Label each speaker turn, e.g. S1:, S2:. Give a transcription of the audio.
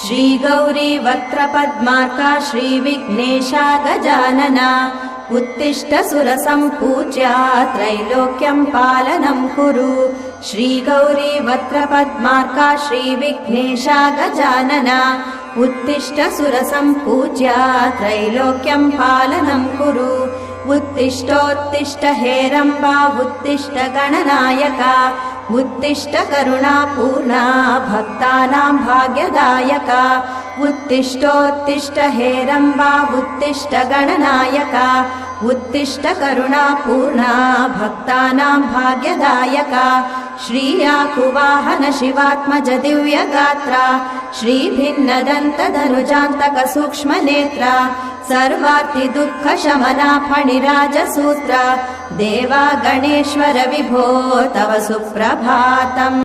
S1: श्री गौरी वक्त्रपद्मार्का श्रीविघ्नेशा गजानना उत्तिष्ठ सुरसम्पूज्या त्रैलोक्यं पालनं कुरु। श्री गौरी वक्त्रपद्मार्का श्रीविघ्नेशा गजानना उत्तिष्ठ सुरसम्पूज्या त्रैलोक्यं पालनं कुरु। उत्तिष्ठोत्तिष्ठ हेरम्बा उत्तिष्ठ गणनायका उत्तिष्ठ करुणापूर्णा भक्तानां भाग्यदायका। उत्तिष्ठोत्तिष्ठ हेरम्बा उत्तिष्ठ गणनायका उत्तिष्ठ करुणापूर्णा भक्तानां भाग्यदायका। श्रीयाकुवाहन शिवात्मज दिव्यगात्रा श्रीभिन्नदन्तधनुजान्तक सूक्ष्मनेत्रा सर्वार्ति दुःख शमना फणिराजसूत्रा देवा गणेश्वर विभो तव सुप्रभातम्।